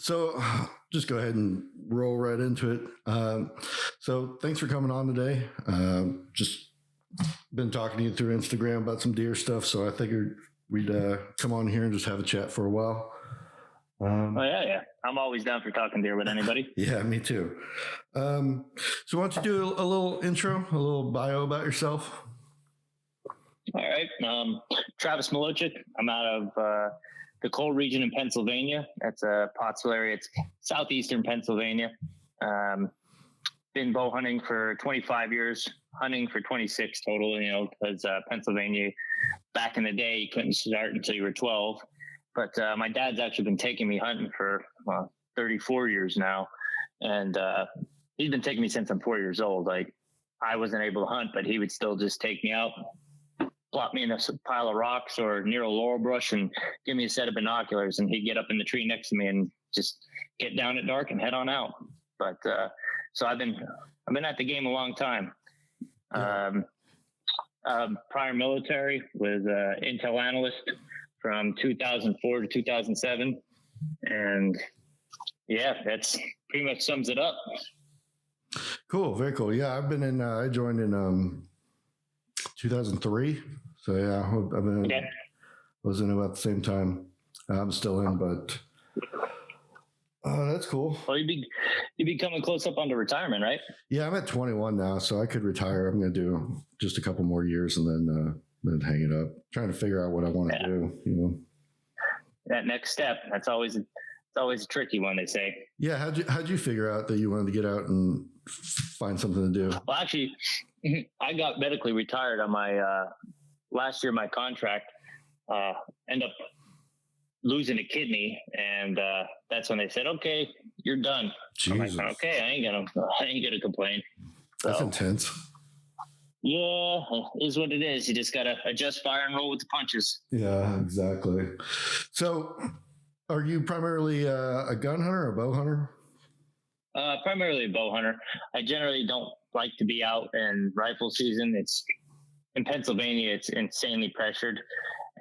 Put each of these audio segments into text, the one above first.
So just go ahead and roll right into it. So thanks for coming on today. Just been talking to you through Instagram about some deer stuff, so I figured we'd come on here and just have a chat for a while. Yeah. I'm always down for talking deer with anybody. Yeah, me too. So why don't you do a little intro, a little bio about yourself? All right. Travis Melochick. I'm out of the coal region in Pennsylvania. That's a Pottsville area. It's southeastern Pennsylvania. Been bow hunting for 25 years, hunting for 26 total, because Pennsylvania, back in the day, you couldn't start until you were 12. But my dad's actually been taking me hunting for 34 years now. And he's been taking me since I'm 4 years old. Like, I wasn't able to hunt, but he would still just take me out, plop me in a pile of rocks or near a laurel brush and give me a set of binoculars. And he'd get up in the tree next to me and just get down at dark and head on out. But so I've been at the game a long time. Prior military, was intel analyst from 2004 to 2007. And yeah, that's pretty much sums it up. Cool. Very cool. Yeah. I joined in 2003. So yeah, was in about the same time. I'm still in, but that's cool. Well, you'd be coming close up onto retirement, right? Yeah, I'm at 21 now, so I could retire. I'm going to do just a couple more years and then hang it up. Trying to figure out what I want to do. That next step, it's always a tricky one, they say. Yeah, how'd you figure out that you wanted to get out and find something to do? Well, actually, I got medically retired on my last year. My contract ended up losing a kidney, and that's when they said, "Okay, you're done." Jesus. I'm like, okay, I ain't gonna complain. That's intense. Yeah, it is what it is. You just gotta adjust, fire, and roll with the punches. Yeah, exactly. So, are you primarily a gun hunter or a bow hunter? Primarily a bow hunter. I generally don't like to be out in rifle season. It's in Pennsylvania. It's insanely pressured,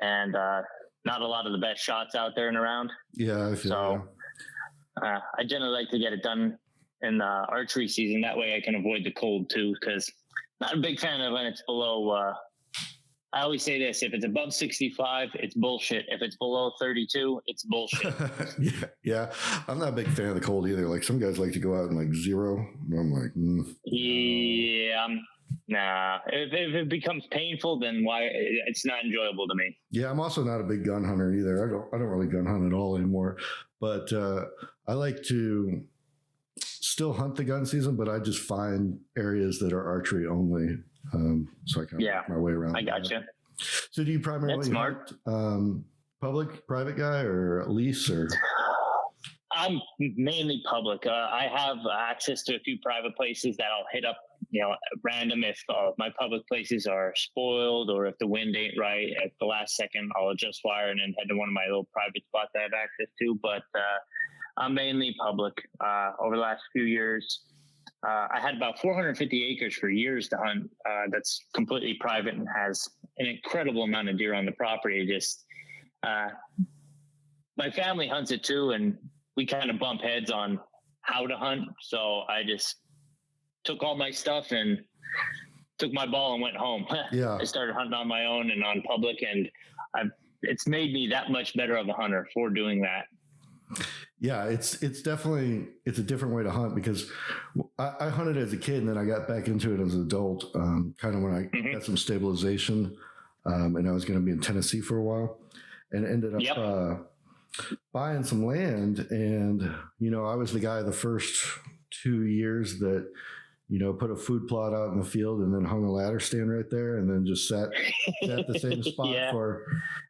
and not a lot of the best shots out there and around. Yeah, I feel I generally like to get it done in the archery season. That way I can avoid the cold too, because not a big fan of when it's below. I always say this: if it's above 65, it's bullshit. If it's below 32, it's bullshit. yeah. I'm not a big fan of the cold either. Like, some guys like to go out in like 0. And I'm like, Yeah, nah. If it becomes painful, then why? It's not enjoyable to me. Yeah, I'm also not a big gun hunter either. I don't really gun hunt at all anymore. But I like to still hunt the gun season, but I just find areas that are archery only. So I kind of work my way around. I gotcha. So do you primarily hunt public, private guy, or lease, or? I'm mainly public. I have access to a few private places that I'll hit up, random if my public places are spoiled or if the wind ain't right at the last second, I'll adjust fire and then head to one of my little private spots I have access to. But I'm mainly public. Over the last few years, I had about 450 acres for years to hunt. That's completely private and has an incredible amount of deer on the property. Just my family hunts it too, and we kind of bump heads on how to hunt. So I just took all my stuff and took my ball and went home. Yeah. I started hunting on my own and on public, and it's made me that much better of a hunter for doing that. Yeah, it's definitely a different way to hunt, because I hunted as a kid and then I got back into it as an adult, kind of when I got some stabilization, and I was going to be in Tennessee for a while, and ended up buying some land. And, I was the guy the first 2 years that, put a food plot out in the field and then hung a ladder stand right there and then just sat at the same spot for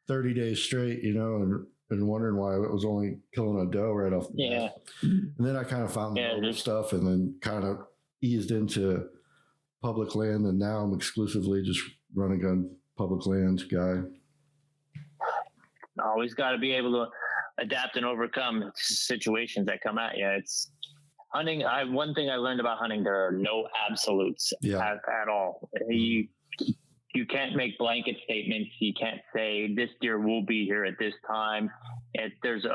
30 days straight, and wondering why it was only killing a doe right off the bat. And then I kind of found the mobile stuff and then kind of eased into public land. And now I'm exclusively just running gun public land guy. Always got to be able to adapt and overcome situations that come at you. It's hunting. One thing I learned about hunting, there are no absolutes at all. You can't make blanket statements. You can't say this deer will be here at this time. There's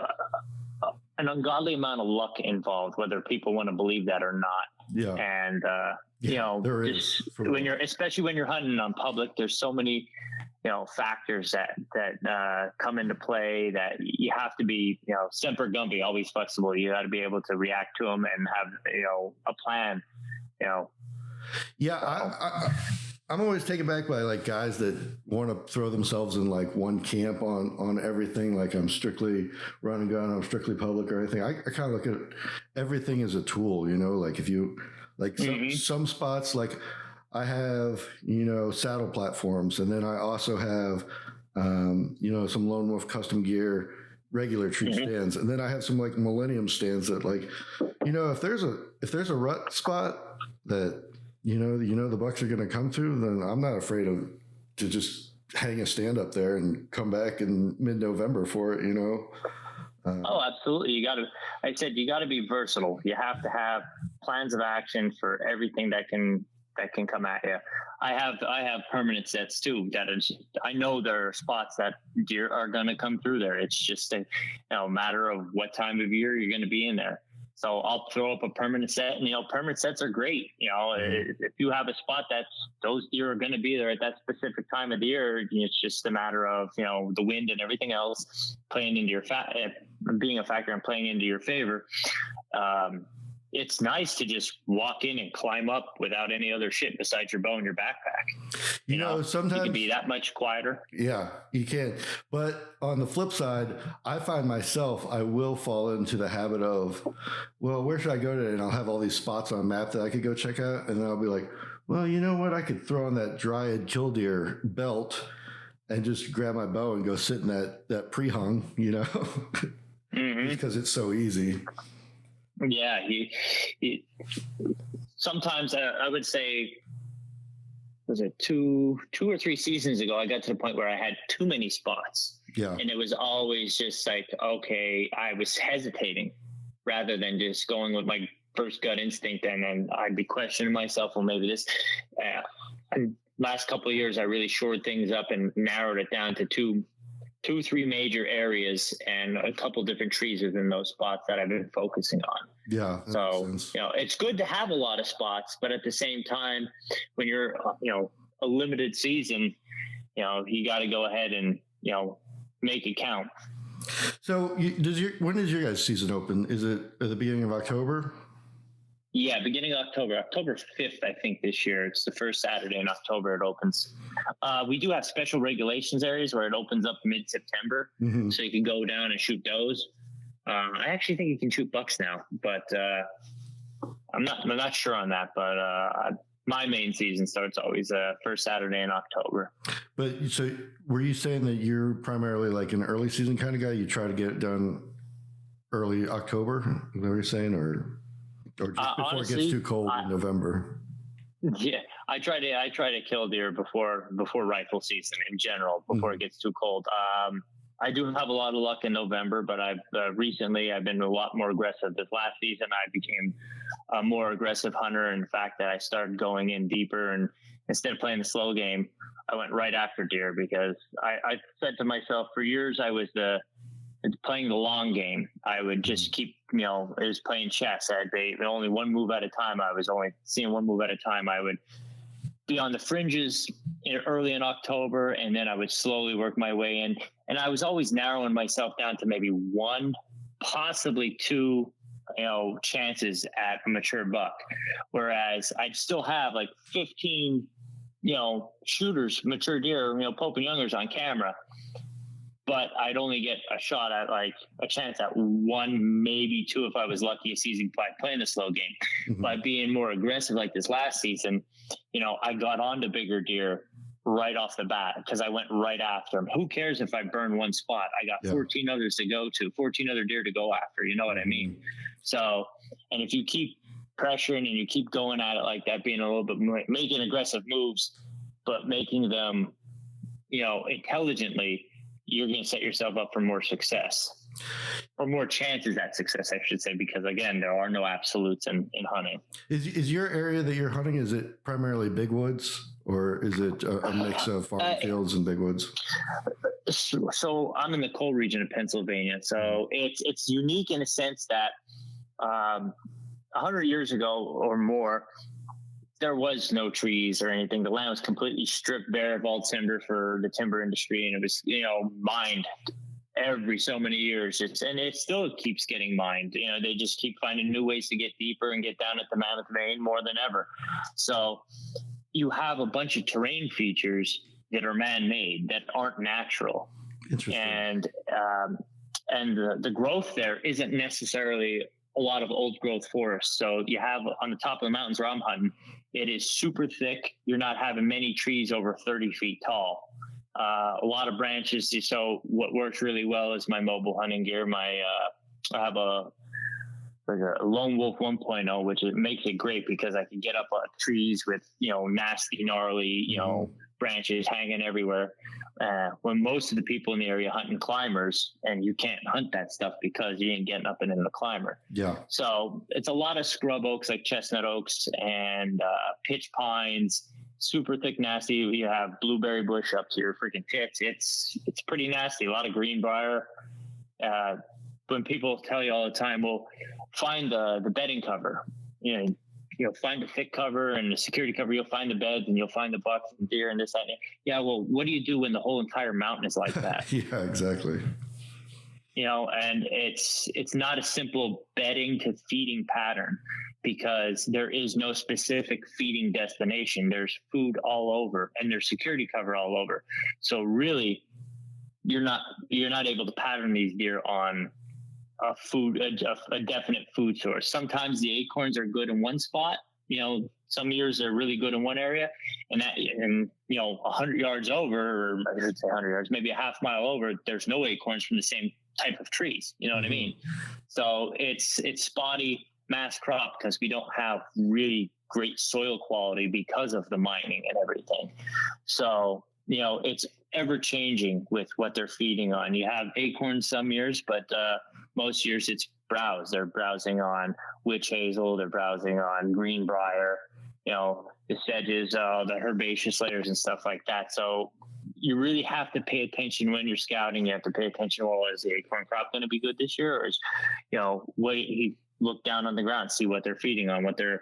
an ungodly amount of luck involved, whether people want to believe that or not. Yeah. And, there just is especially when you're hunting on public, there's so many, factors that come into play that you have to be, semper gumby, always flexible. You got to be able to react to them and have, a plan, Yeah. I'm always taken back by like guys that want to throw themselves in like one camp on everything. Like I'm strictly run and gun, I'm strictly public or anything. I kind of look at everything as a tool, like if you like some spots, like I have, saddle platforms, and then I also have, some Lone Wolf custom gear, regular tree stands. And then I have some like Millennium stands that like, if there's a rut spot that, the bucks are going to come through, then I'm not afraid to just hang a stand up there and come back in mid-November for it, Oh, absolutely. You got to be versatile. You have to have plans of action for everything that can come at you. I have permanent sets too. I know there are spots that deer are going to come through there. It's just a matter of what time of year you're going to be in there. So I'll throw up a permanent set, and permanent sets are great. If you have a spot those deer are going to be there at that specific time of the year, it's just a matter of the wind and everything else playing into your being a factor and playing into your favor. It's nice to just walk in and climb up without any other shit besides your bow and your backpack. Sometimes you can be that much quieter. Yeah, you can. But on the flip side, I find myself, I will fall into the habit of, well, where should I go today? And I'll have all these spots on a map that I could go check out. And then I'll be like, well, you know what? I could throw on that dryad killdeer belt and just grab my bow and go sit in that pre-hung, because it's so easy. Yeah, sometimes I would say, was it two or three seasons ago, I got to the point where I had too many spots. Yeah. And it was always just like, okay, I was hesitating rather than just going with my first gut instinct. And then I'd be questioning myself, well, maybe this, and last couple of years, I really shored things up and narrowed it down to two, three major areas and a couple different trees within those spots that I've been focusing on. Yeah. So, it's good to have a lot of spots, but at the same time, when you're, a limited season, you got to go ahead and, make it count. So when does your guys' season open? Is it at the beginning of October? Yeah, beginning of October 5th, I think this year. It's the first Saturday in October it opens. We do have special regulations areas where it opens up mid-September, so you can go down and shoot does. I actually think you can shoot bucks now, but I'm not sure on that. But my main season starts always first Saturday in October. But so were you saying that you're primarily like an early season kind of guy? You try to get it done early October? Is that what you're saying, or just before honestly, it gets too cold in November? Yeah, I try to kill deer before rifle season in general, before it gets too cold. I do have a lot of luck in November, but I've recently been a lot more aggressive. This last season, I became a more aggressive hunter. In fact, that I started going in deeper, and instead of playing the slow game, I went right after deer because I said to myself for years I was playing the long game. I would just keep, it was playing chess. I'd be only one move at a time. I was only seeing one move at a time. I would be on the fringes early in October, and then I would slowly work my way in. And I was always narrowing myself down to maybe one, possibly two, chances at a mature buck. Whereas I'd still have like 15, shooters, mature deer, Pope and Youngers on camera. But I'd only get a shot at like a chance at one, maybe two, if I was lucky, a season by playing the slow game. By being more aggressive like this last season, I got onto bigger deer right off the bat because I went right after them. Who cares if I burn one spot? I got 14 others to go to, 14 other deer to go after. You know what I mean? So, and if you keep pressuring and you keep going at it like that, being a little bit more, making aggressive moves, but making them, intelligently, you're going to set yourself up for more success, or more chances at success, I should say, because again, there are no absolutes in hunting. Is your area that you're hunting, is it primarily big woods, or is it a mix of farm fields and big woods? So I'm in the coal region of Pennsylvania. So it's unique in a sense that 100 years ago or more, there was no trees or anything. The land was completely stripped bare of all timber for the timber industry, and it was, mined every so many years. And it still keeps getting mined. They just keep finding new ways to get deeper and get down at the Mammoth Vein more than ever. So you have a bunch of terrain features that are man-made that aren't natural. Interesting. And the growth there isn't necessarily a lot of old growth forest. So you have on the top of the mountains where I'm hunting, it is super thick. You're not having many trees over 30 feet tall. A lot of branches. So what works really well is my mobile hunting gear. I have a Lone Wolf 1.0, which makes it great because I can get up on trees with, nasty, gnarly, branches hanging everywhere. When most of the people in the area hunting climbers, and you can't hunt that stuff because you ain't getting up and in the climber. Yeah. So it's a lot of scrub oaks like chestnut oaks and pitch pines, super thick, nasty. You have blueberry bush up to your freaking tits. It's pretty nasty. A lot of greenbrier. When people tell you all the time, well, find the bedding cover, you'll find the thick cover and the security cover, you'll find the beds and you'll find the bucks and deer and this, that, and that. Yeah. Well, what do you do when the whole entire mountain is like that? Yeah, exactly. And it's not a simple bedding to feeding pattern because there is no specific feeding destination. There's food all over and there's security cover all over. So really you're not able to pattern these deer on a definite food source. Sometimes the acorns are good in one spot. Some years they're really good in one area, and 100 yards over, or I should say 100 yards, maybe a half mile over, there's no acorns from the same type of trees. You know what I mean? So it's spotty mass crop because we don't have really great soil quality because of the mining and everything. So, it's ever changing with what they're feeding on. You have acorns some years, but most years it's browse. They're browsing on witch hazel. They're browsing on greenbrier, the sedges, the herbaceous layers and stuff like that. So you really have to pay attention when you're scouting. You have to pay attention. Well, is the acorn crop going to be good this year? Or is, look down on the ground, see what they're feeding on, what they're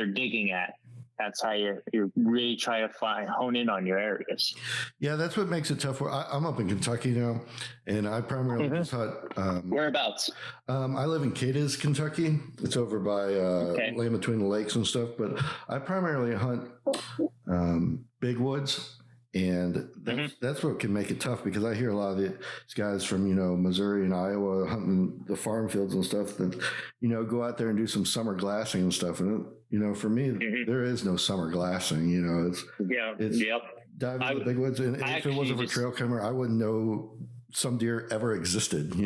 digging at. That's how you really try to hone in on your areas. Yeah, that's what makes it tough. I'm up in Kentucky now, and I primarily just hunt. Whereabouts? I live in Cadiz, Kentucky. It's over by land between the lakes and stuff. But I primarily hunt big woods, and that's what can make it tough because I hear a lot of these guys from Missouri and Iowa hunting the farm fields and stuff that go out there and do some summer glassing and stuff, and for me there is no summer glassing. It's diving in the big woods, and if it wasn't for trail camera, I wouldn't know some deer ever existed. I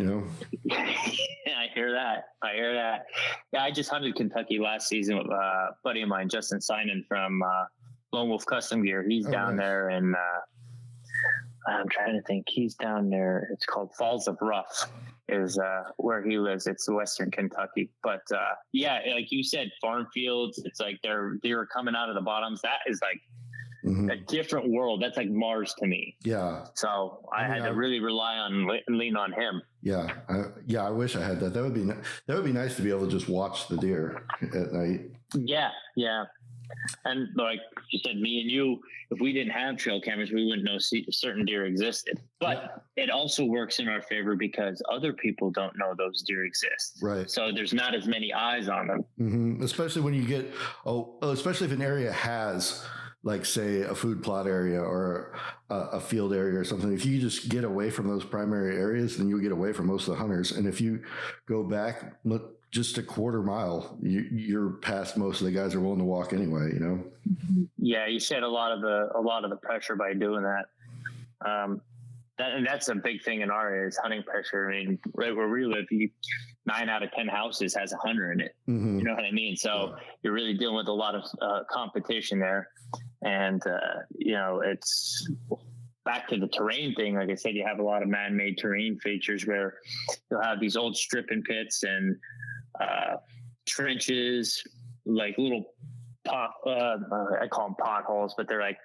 hear that. Yeah, I just hunted Kentucky last season with a buddy of mine, Justin Sinan from Lone Wolf Custom Gear. He's down there, and I'm trying to think. He's down there. It's called Falls of Rough is where he lives. It's Western Kentucky. But like you said, farm fields. It's like they're coming out of the bottoms. That is like a different world. That's like Mars to me. Yeah. So I had to really lean on him. Yeah. I wish I had that. That would be nice to be able to just watch the deer at night. Yeah. Yeah. And like you said, me and you, if we didn't have trail cameras, we wouldn't know certain deer existed. But it also works in our favor because other people don't know those deer exist. Right. So there's not as many eyes on them. Mm-hmm. Especially when you get, especially if an area has, like, say, a food plot area or a field area or something. If you just get away from those primary areas, then you'll get away from most of the hunters. And if you go back, just a quarter mile, you're past most of the guys are willing to walk anyway, Yeah, you shed a lot of the pressure by doing that. And that's a big thing in our area is hunting pressure. I mean, right where we live, 9 out of 10 houses has a hunter in it. Mm-hmm. You know what I mean? So you're really dealing with a lot of competition there. And, it's back to the terrain thing. Like I said, you have a lot of man-made terrain features where you'll have these old stripping pits and trenches, like little I call them potholes, but they're like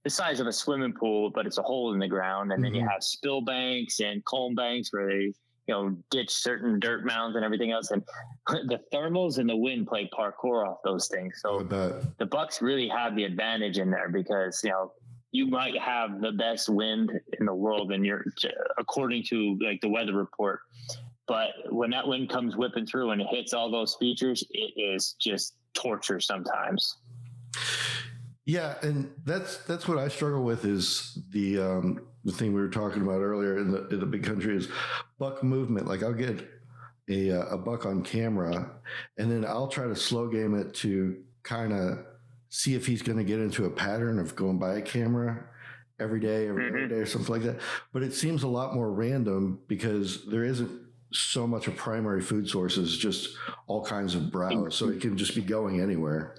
the size of a swimming pool, but it's a hole in the ground. And then you have spill banks and culm banks where they, ditch certain dirt mounds and everything else. And the thermals and the wind play parkour off those things. So the Bucks really have the advantage in there because, you might have the best wind in the world and you're according to like the weather report. But when that wind comes whipping through and it hits all those features, it is just torture sometimes. Yeah, and that's what I struggle with is the thing we were talking about earlier in the big country is buck movement. Like I'll get a buck on camera, and then I'll try to slow game it to kind of see if he's going to get into a pattern of going by a camera every day, every other day, or something like that. But it seems a lot more random because there isn't so much of primary food sources, just all kinds of browse, so it can just be going anywhere.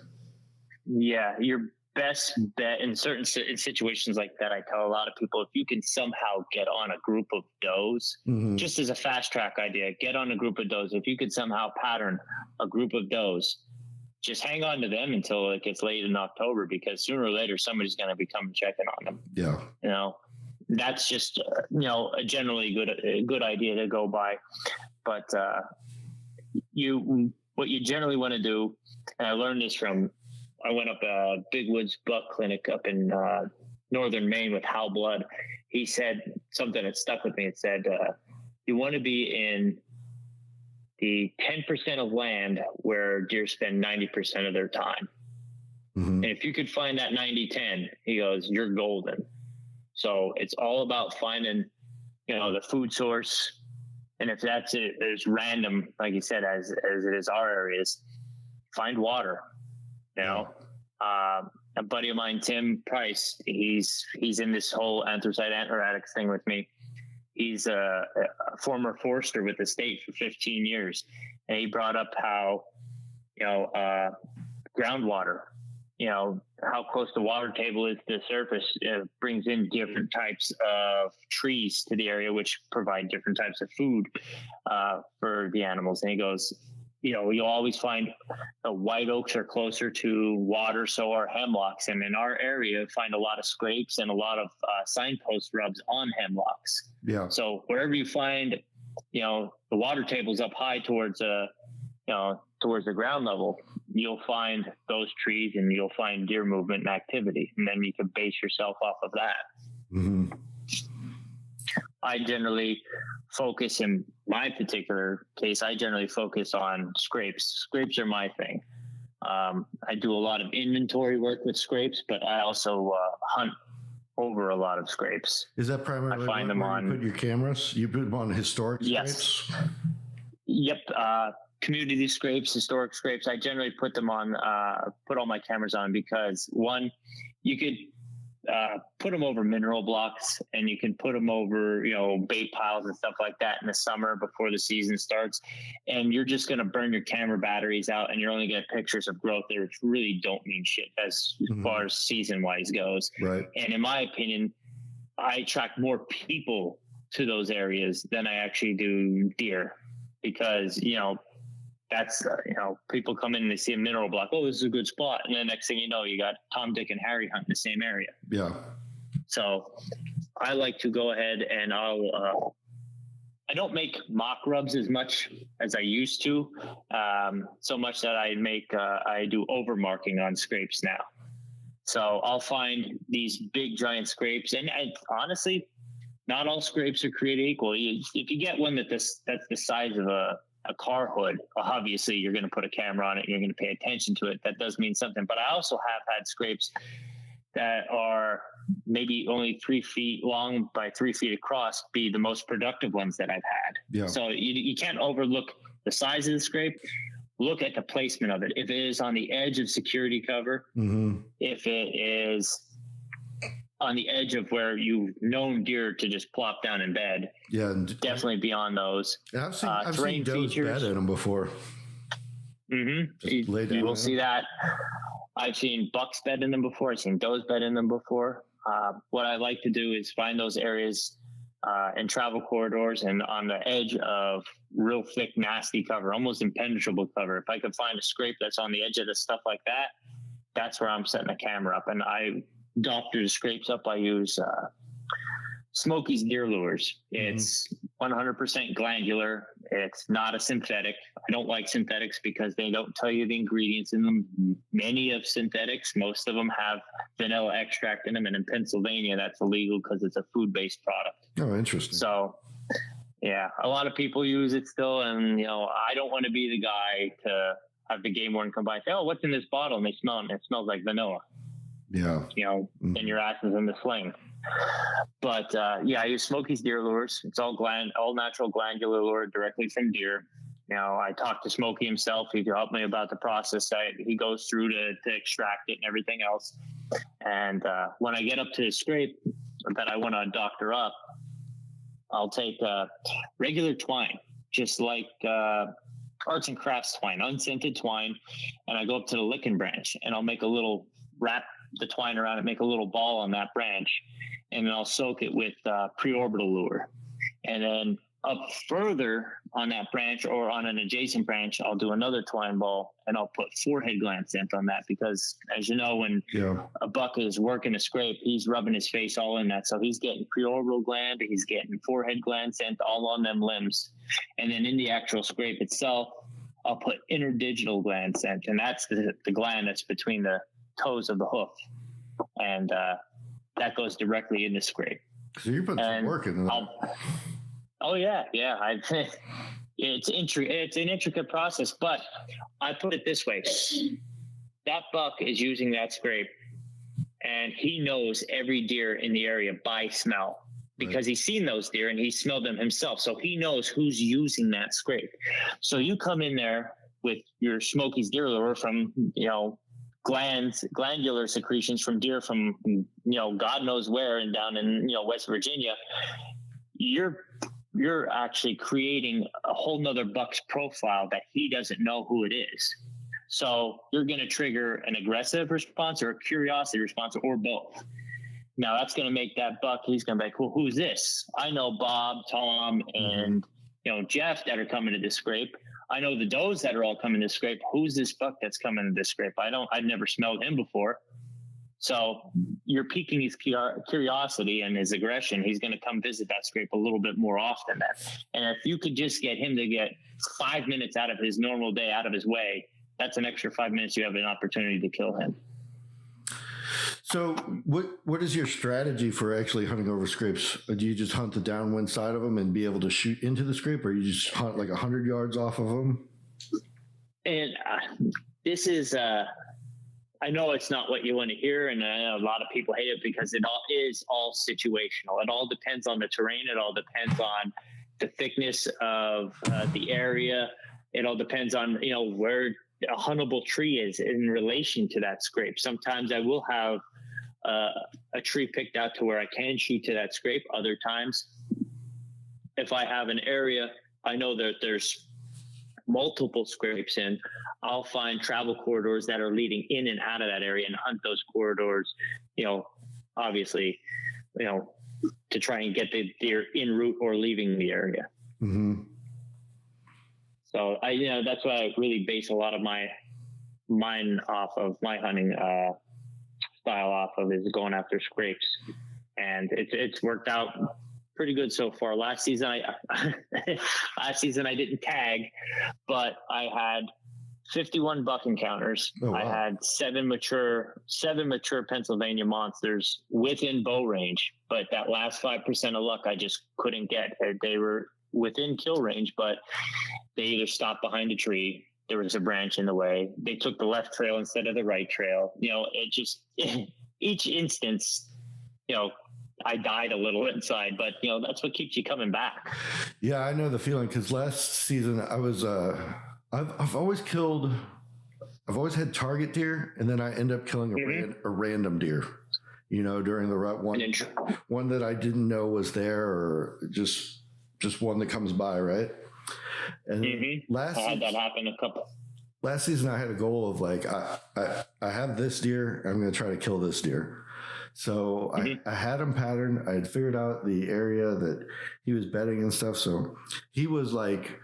Yeah, your best bet in certain situations like that, I tell a lot of people, if you can somehow get on a group of does, just as a fast track idea, get on a group of does. If you could somehow pattern a group of does, just hang on to them until it gets late in October, because sooner or later somebody's going to be coming checking on them. Yeah. That's just, a generally good idea to go by. But what you generally want to do, and I learned this I went up a Big Woods Buck Clinic up in northern Maine with Hal Blood. He said something that stuck with me. It said, you want to be in the 10% of land where deer spend 90% of their time. And if you could find that 90-10, he goes, you're golden. So it's all about finding, the food source. And if that's it, there's random, like you said, as it is our areas, find water. A buddy of mine, Tim Price, he's in this whole anthracite antleratics thing with me. He's a former forester with the state for 15 years. And he brought up how, groundwater, how close the water table is to the surface, brings in different types of trees to the area, which provide different types of food for the animals. And he goes, you'll always find white oaks are closer to water, so are hemlocks. And in our area, find a lot of scrapes and a lot of signpost rubs on hemlocks. Yeah. So wherever you find, the water table's up high towards towards the ground level, you'll find those trees and you'll find deer movement and activity. And then you can base yourself off of that. I generally focus, in my particular case, on scrapes. Scrapes are my thing. I do a lot of inventory work with scrapes, but I also hunt over a lot of scrapes. Is that primarily I find them on, you put your cameras? You put them on historic yes. scrapes? Yep. Community scrapes, historic scrapes. I generally put them on, put all my cameras on because, one, you could put them over mineral blocks, and you can put them over, bait piles and stuff like that in the summer before the season starts. And you're just going to burn your camera batteries out, and you're only going to get pictures of growth there, which really don't mean shit as far as season wise goes. Right. And in my opinion, I attract more people to those areas than I actually do deer, because, that's, people come in and they see a mineral block. Oh, this is a good spot. And then next thing you know, you got Tom, Dick, and Harry hunting the same area. Yeah. So I like to go ahead and I don't make mock rubs as much as I used to. So much that I do over marking on scrapes now. So I'll find these big giant scrapes, and honestly, not all scrapes are created equal. If you get one that's the size of a car hood, obviously you're going to put a camera on it and you're going to pay attention to it. That does mean something. But I also have had scrapes that are maybe only 3 feet long by 3 feet across be the most productive ones that I've had. Yeah. So you can't overlook the size of the scrape. Look at the placement of it. If it is on the edge of security cover, if it is on the edge of where you've known deer to just plop down in bed, definitely beyond those. I've seen does bed in them before. You will see that. I've seen bucks bed in them before. I've seen does bed in them before. What I like to do is find those areas and travel corridors and on the edge of real thick, nasty cover, almost impenetrable cover. If I could find a scrape that's on the edge of the stuff like that, that's where I'm setting the camera up. And after the scrapes up, I use Smoky's deer lures. It's 100% glandular. It's not a synthetic. I don't like synthetics because they don't tell you the ingredients in them. Many of synthetics, most of them have vanilla extract in them. And in Pennsylvania, that's illegal because it's a food-based product. Oh, interesting. So, yeah, a lot of people use it still. And, I don't want to be the guy to have the game warden come by and say, oh, what's in this bottle? And they smell it, and it smells like vanilla. Yeah. Then your ass is in the sling. But I use Smoky's deer lures. It's all natural glandular lure directly from deer. I talked to Smoky himself. He helped me about the process that he goes through to extract it and everything else. And when I get up to the scrape that I want to doctor up, I'll take regular twine, just like arts and crafts twine, unscented twine, and I go up to the licking branch, and I'll make a little wrap the twine around it, make a little ball on that branch, and then I'll soak it with preorbital lure. And then up further on that branch or on an adjacent branch, I'll do another twine ball, and I'll put forehead gland scent on that because, as you know, when a buck is working a scrape, he's rubbing his face all in that. So he's getting preorbital gland, he's getting forehead gland scent all on them limbs. And then in the actual scrape itself, I'll put interdigital gland scent, and that's the gland that's between the toes of the hoof. And that goes directly in the scrape. So you put some work into that. Oh yeah. It's an intricate process, but I put it this way: that buck is using that scrape, and he knows every deer in the area by smell because he's seen those deer and he smelled them himself. So he knows who's using that scrape. So you come in there with your Smoky's deer lure from glandular secretions from deer from God knows where and down in West Virginia. You're actually creating a whole nother buck's profile that he doesn't know who it is. So you're going to trigger an aggressive response or a curiosity response or both. Now that's going to make that buck, he's going to be like, well, who's this? I know Bob, Tom, and Jeff that are coming to this scrape. I know the does that are all coming to scrape. Who's this buck that's coming to this scrape? I've never smelled him before. So you're piquing his curiosity and his aggression. He's going to come visit that scrape a little bit more often then. And if you could just get him to get 5 minutes out of his normal day, out of his way, that's an extra 5 minutes. You have an opportunity to kill him. So what is your strategy for actually hunting over scrapes? Do you just hunt the downwind side of them and be able to shoot into the scrape, or you just hunt like 100 yards off of them? And this is, I know it's not what you want to hear, and I know a lot of people hate it because it all is all situational. It all depends on the terrain. It all depends on the thickness of the area. It all depends on, where a huntable tree is in relation to that scrape. Sometimes I will have a tree picked out to where I can shoot to that scrape. Other times, if I have an area, I know that there's multiple scrapes in, I'll find travel corridors that are leading in and out of that area and hunt those corridors, obviously, to try and get the deer en route or leaving the area. Mm-hmm. So that's why I really base a lot of mine off of my hunting style off of is going after scrapes, and it's worked out pretty good so far. Last season I didn't tag, but I had 51 buck encounters. Oh, wow. I had seven mature Pennsylvania monsters within bow range, but that last 5% of luck I just couldn't get. They were within kill range, but they either stopped behind a tree, there was a branch in the way, they took the left trail instead of the right trail. It just each instance, I died a little inside, but that's what keeps you coming back. Yeah, I know the feeling, because last season I was I've always had target deer, and then I end up killing a random deer, during the rut, one that I didn't know was there, or just one that comes by, right? And I had that happen a couple. Last season I had a goal of like, I have this deer, I'm going to try to kill this deer. So I had him patterned. I had figured out the area that he was bedding and stuff. So he was like,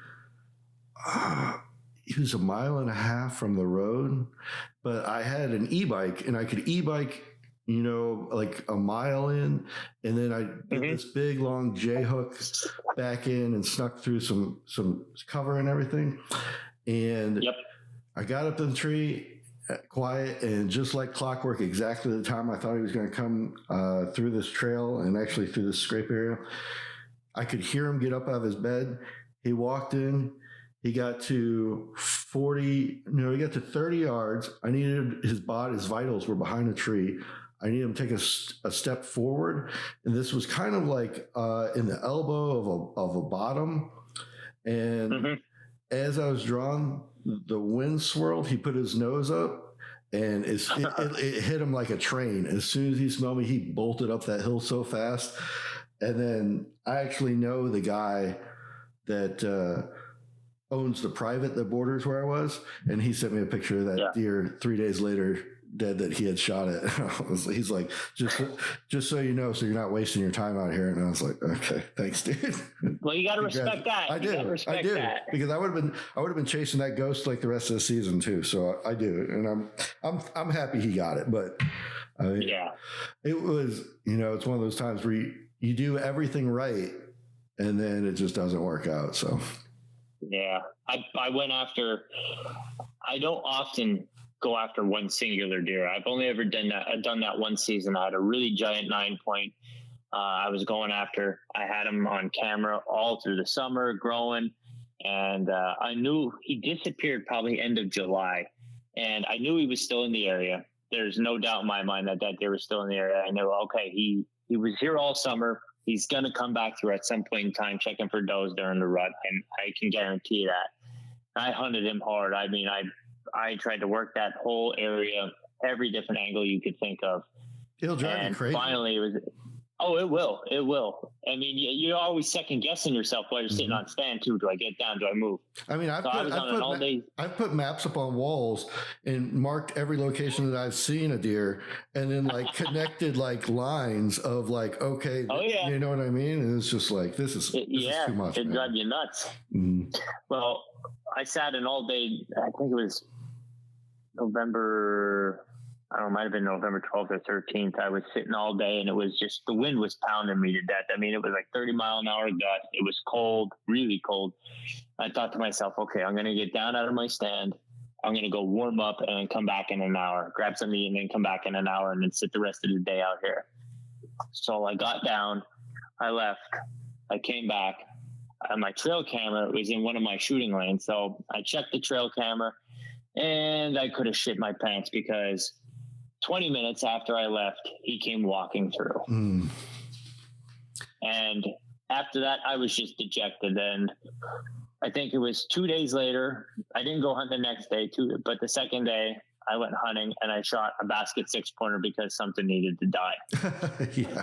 he was 1.5 miles from the road, but I had an e-bike and I could e-bike, like a mile in, and then I did this big long J hook back in and snuck through some cover and everything. And I got up in the tree quiet, and just like clockwork, exactly the time I thought he was going to come through this trail and actually through this scrape area, I could hear him get up out of his bed. He walked in. He got to 30 yards. I needed his vitals were behind a tree. I needed him to take a step forward. And this was kind of like in the elbow of a bottom. And as I was drawn, the wind swirled. He put his nose up, and it hit him like a train. As soon as he smelled me, he bolted up that hill so fast. And then I actually know the guy that owns the private that borders where I was, and he sent me a picture of that deer 3 days later, dead, that he had shot it. He's like, just so you know, so you're not wasting your time out here. And I was like, okay, thanks, dude. Well, you got to respect that. I do, because I would have been chasing that ghost like the rest of the season too. So I do, and I'm happy he got it. But it was, it's one of those times where you do everything right, and then it just doesn't work out. So yeah, I went after. I don't often go after one singular deer. I've only ever done that one season. I had a really giant 9-point. I was going after. I had him on camera all through the summer, growing, and I knew he disappeared probably end of July, and I knew he was still in the area. There's no doubt in my mind that deer was still in the area. I know, okay, he was here all summer. He's going to come back through at some point in time, checking for does during the rut, and I can guarantee that. I hunted him hard. I mean, I tried to work that whole area, every different angle you could think of. It'll drive you crazy. Finally, it will. It will. I mean, you're always second guessing yourself while you're sitting on stand too. Do I get down? Do I move? I mean, I've put maps up on walls and marked every location that I've seen a deer, and then like connected like lines of like, okay, you know what I mean? And it's just like, this is too much. It drives you nuts. Well, I sat in all day. I think it was November. I don't know, it might have been November 12th or 13th. I was sitting all day, and it was just, the wind was pounding me to death. I mean, it was like 30-mile-an-hour gust. It was cold, really cold. I thought to myself, okay, I'm going to get down out of my stand. I'm going to go warm up and then come back in an hour, grab something to eat, and then come back in an hour and then sit the rest of the day out here. So I got down, I left, I came back. My trail camera was in one of my shooting lanes. So I checked the trail camera, and I could have shit my pants, because 20 minutes after I left, he came walking through. And after that, I was just dejected. And I think it was 2 days later, I didn't go hunt the next day too, but the second day I went hunting and I shot a basket 6-pointer because something needed to die. Yeah,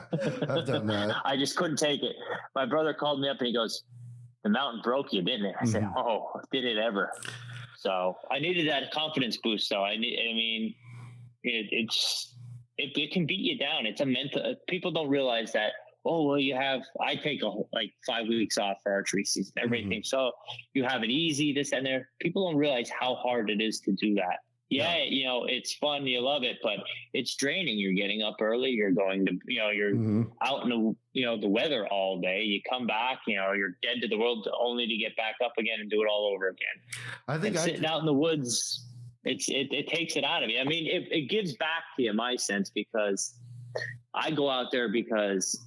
I've done that. I just couldn't take it. My brother called me up and he goes, "The mountain broke you, didn't it?" I said, "Oh, did it ever?" So I needed that confidence boost. So it can beat you down. It's a mental. People don't realize that. Oh, well, I take like 5 weeks off for archery season, everything. So you have it easy, this and there. People don't realize how hard it is to do that. Yeah, it's fun. You love it, but it's draining. You're getting up early. You're going to, you're out in the weather all day. You come back, you're dead to the world only to get back up again and do it all over again. I think sitting out in the woods, it takes it out of you. I mean, it gives back to you, my sense, because I go out there because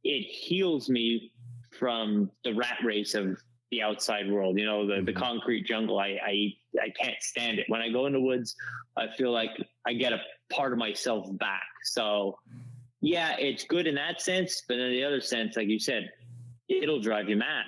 it heals me from the rat race of the outside world, the concrete jungle. I can't stand it. When I go in the woods, I feel like I get a part of myself back. So yeah, it's good in that sense. But in the other sense, like you said, it'll drive you mad.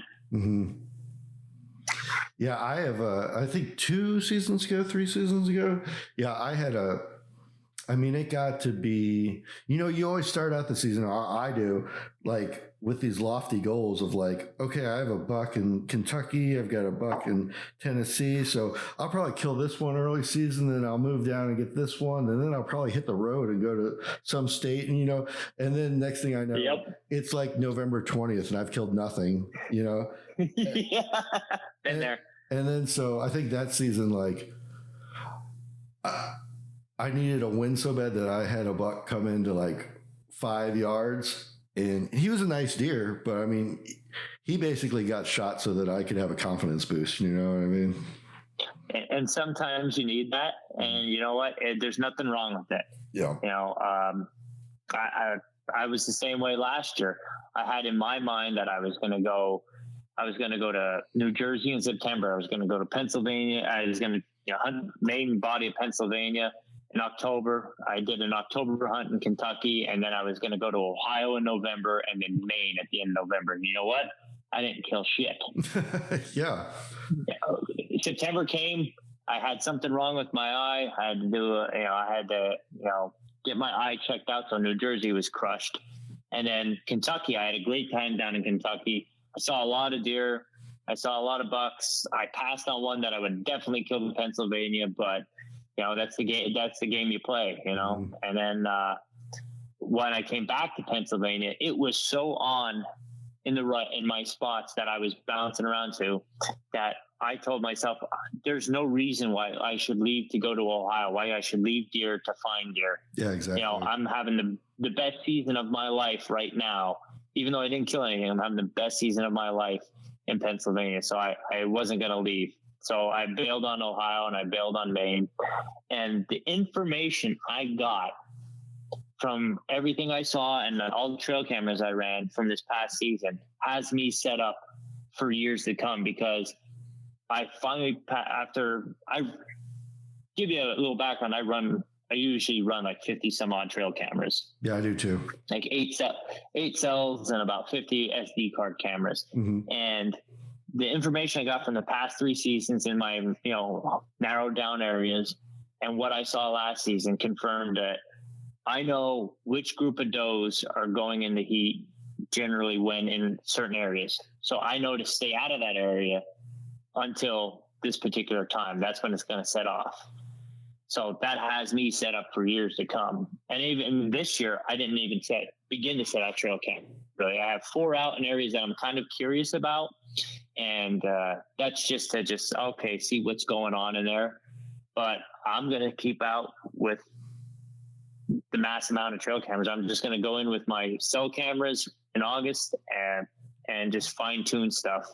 Yeah, I have, I think 3 seasons ago. Yeah, I had it got to be, you always start out the season, I do, like with these lofty goals of like, okay, I have a buck in Kentucky, I've got a buck in Tennessee, so I'll probably kill this one early season, then I'll move down and get this one, and then I'll probably hit the road and go to some state, and and then next thing I know, it's like November 20th and I've killed nothing, Yeah, been there. And then so I think that season, like I needed a win so bad that I had a buck come into like 5 yards, and he was a nice deer, but I mean, he basically got shot so that I could have a confidence boost. You know what I mean? And sometimes you need that, and you know what? There's nothing wrong with it. Yeah. You know, I was the same way last year. I had in my mind that I was going to go to New Jersey in September. I was going to go to Pennsylvania. I was going to hunt main body of Pennsylvania in October. I did an October hunt in Kentucky, and then I was going to go to Ohio in November, and then Maine at the end of November. And you know what? I didn't kill shit. Yeah. September came. I had something wrong with my eye. I had to get my eye checked out. So New Jersey was crushed. And then Kentucky, I had a great time down in Kentucky. I saw a lot of deer. I saw a lot of bucks. I passed on one that I would definitely kill in Pennsylvania, but that's the game. That's the game you play, And then when I came back to Pennsylvania, it was so on in my spots that I was bouncing around to that I told myself, there's no reason why I should leave to go to Ohio, why I should leave deer to find deer. Yeah, exactly. I'm having the best season of my life right now. Even though I didn't kill anything, I'm having the best season of my life in Pennsylvania. So I wasn't going to leave. So I bailed on Ohio and I bailed on Maine. And the information I got from everything I saw and all the trail cameras I ran from this past season has me set up for years to come, because I finally, after I give you a little background, I usually run like 50 some odd trail cameras. Yeah, I do too. Like eight cells and about 50 SD card cameras. Mm-hmm. And the information I got from the past 3 seasons in my, narrowed down areas and what I saw last season confirmed that I know which group of does are going in the heat generally when in certain areas. So I know to stay out of that area until this particular time. That's when it's going to set off. So that has me set up for years to come. And even this year, I didn't even begin to set out trail cam. Really, I have 4 out in areas that I'm kind of curious about. And that's just to see what's going on in there. But I'm going to keep out with the mass amount of trail cameras. I'm just going to go in with my cell cameras in August and just fine tune stuff,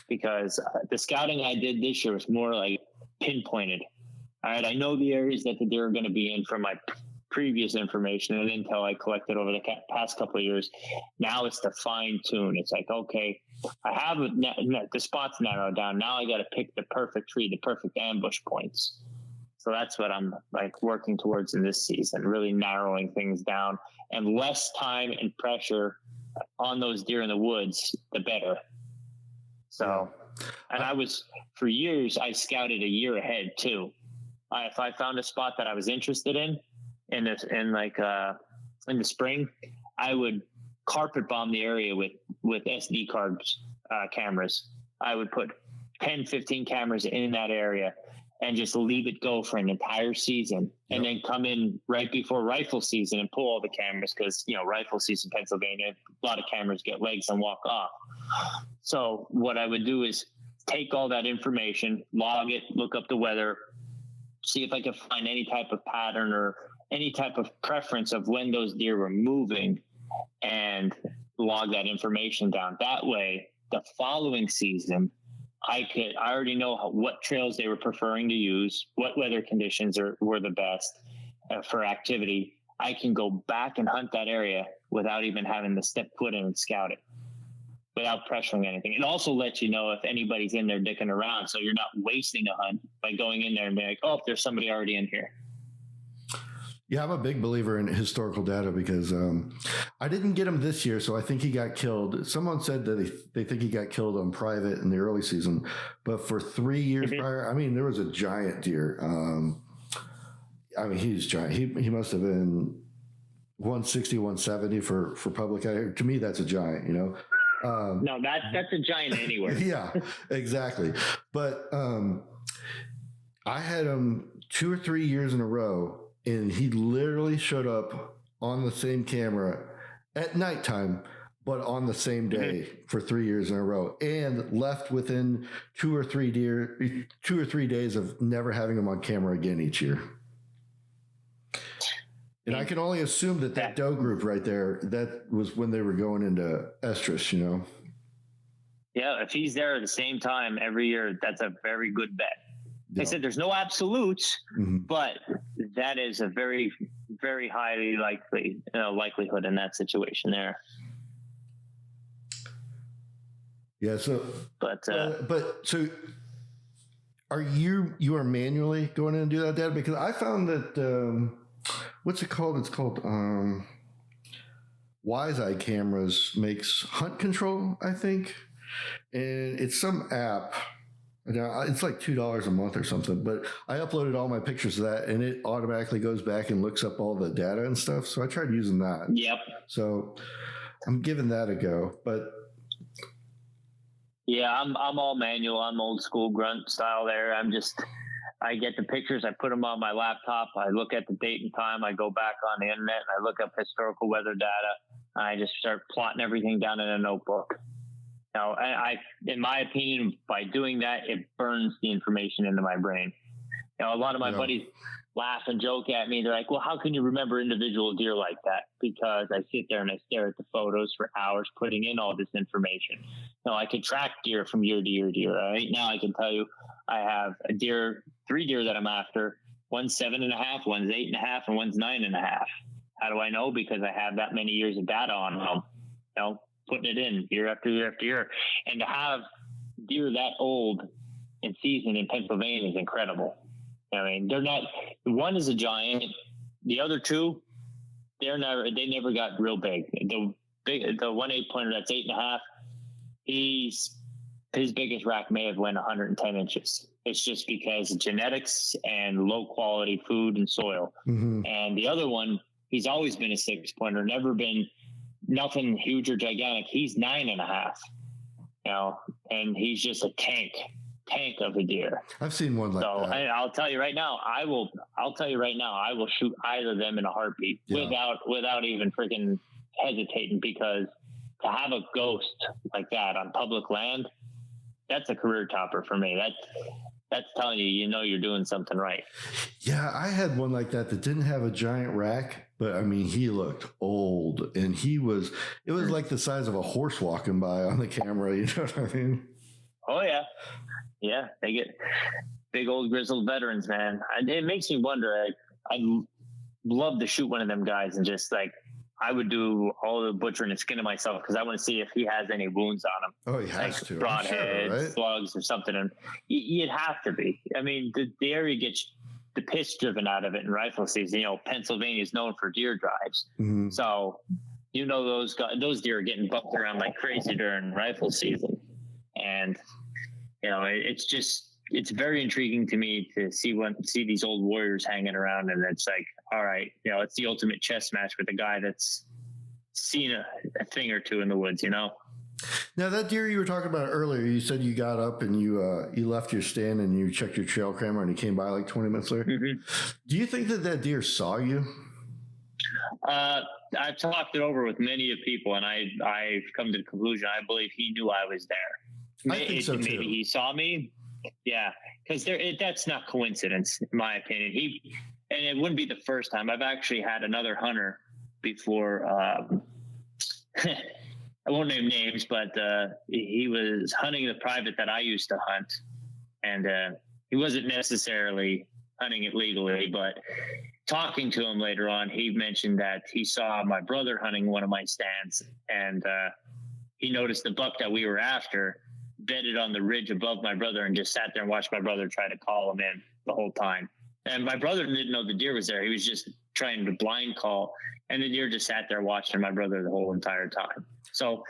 because the scouting I did this year was more like pinpointed. All right, I know the areas that the deer are going to be in from my previous information and intel I collected over the past couple of years. Now it's to fine tune. It's like, okay, I have the spots narrowed down. Now I got to pick the perfect tree, the perfect ambush points. So that's what I'm like working towards in this season, really narrowing things down, and less time and pressure on those deer in the woods, the better. So, and for years, I scouted a year ahead too. If I found a spot that I was interested in the spring, I would carpet bomb the area with SD cards, cameras. I would put 10, 15 cameras in that area and just leave it go for an entire season, and then come in right before rifle season and pull all the cameras, because rifle season in Pennsylvania, a lot of cameras get legs and walk off. So what I would do is take all that information, log it, look up the weather, see if I could find any type of pattern or any type of preference of when those deer were moving, and log that information down. That way, the following season, I already know what trails they were preferring to use, what weather conditions were the best for activity. I can go back and hunt that area without even having to step foot in and scout it, without pressuring anything. It also lets you know if anybody's in there dicking around, so you're not wasting a hunt by going in there and being like, oh, there's somebody already in here. Yeah, I'm a big believer in historical data, because I didn't get him this year, so I think he got killed. Someone said that they think he got killed on private in the early season, but for 3 years prior, I mean, there was a giant deer. He's giant. He must have been 160, 170 for public. To me, that's a giant, No, that's a giant anywhere. Yeah, exactly. But I had him 2 or 3 years in a row, and he literally showed up on the same camera at nighttime but on the same day for 3 years in a row, and left within 2 or 3 days of never having them on camera again each year. And I can only assume that doe group right there, that was when they were going into estrus, you know? Yeah, if he's there at the same time every year, that's a very good bet. They said there's no absolutes, but that is a very, very highly likelihood in that situation there. Yeah. So, but so are you are manually going in and do that data? Because I found that, what's it called? It's called, Wise Eye Cameras makes hunt control, I think. And it's some app. It's like $2 a month or something, but I uploaded all my pictures of that and it automatically goes back and looks up all the data and stuff. So I tried using that. Yep. So I'm giving that a go, but yeah, I'm all manual. I'm old school grunt style there. I get the pictures, I put them on my laptop. I look at the date and time. I go back on the internet and I look up historical weather data. And I just start plotting everything down in a notebook. Now, in my opinion, by doing that, it burns the information into my brain. A lot of my buddies laugh and joke at me. They're like, well, how can you remember individual deer like that? Because I sit there and I stare at the photos for hours, putting in all this information. I can track deer from year to year to year. Right now, I can tell you I have 3 deer that I'm after. One's 7.5, one's 8.5, and one's 9.5. How do I know? Because I have that many years of data on them. Putting it in year after year after year. And to have deer that old in season in Pennsylvania is incredible. I mean, they're not, one is a giant. The other two, they never got real big. The 1/8 pointer that's 8.5, his biggest rack may have went 110 inches. It's just because of genetics and low quality food and soil. And the other one, he's always been a 6 pointer, never been nothing huge or gigantic. He's 9.5, and he's just a tank of a deer. I've seen one like that. And I'll tell you right now, I will shoot either of them in a heartbeat without even freaking hesitating, because to have a ghost like that on public land, that's a career topper for me. That's telling you, you're doing something right. Yeah, I had one like that didn't have a giant rack, but I mean, he looked old, and it was like the size of a horse walking by on the camera. You know what I mean? Oh yeah. Yeah. They get big old grizzled veterans, man. It makes me wonder, I'd love to shoot one of them guys and just I would do all the butchering and skinning myself, because I want to see if he has any wounds on him. Oh, he has to. Broadheads, right? slugs, or something. And you'd have to be. I mean, the area gets the piss driven out of it in rifle season. Pennsylvania is known for deer drives. So, those deer are getting bucked around like crazy during rifle season. And, it's very intriguing to me to see these old warriors hanging around, and it's like, all right, it's the ultimate chess match with a guy that's seen a thing or two in the woods, Now that deer you were talking about earlier, you said you got up and you left your stand and you checked your trail camera and he came by like 20 minutes later. Do you think that deer saw you? I've talked it over with many of people, and I've come to the conclusion I believe he knew I was there. I think so too. Maybe he saw me. Yeah, because that's not coincidence, in my opinion. And it wouldn't be the first time. I've actually had another hunter before. I won't name names, but he was hunting the private that I used to hunt, and he wasn't necessarily hunting it legally. But talking to him later on, he mentioned that he saw my brother hunting one of my stands, and he noticed the buck that we were after bedded on the ridge above my brother and just sat there and watched my brother try to call him in the whole time. And my brother didn't know the deer was there. He was just trying to blind call, and the deer just sat there watching my brother the whole entire time. So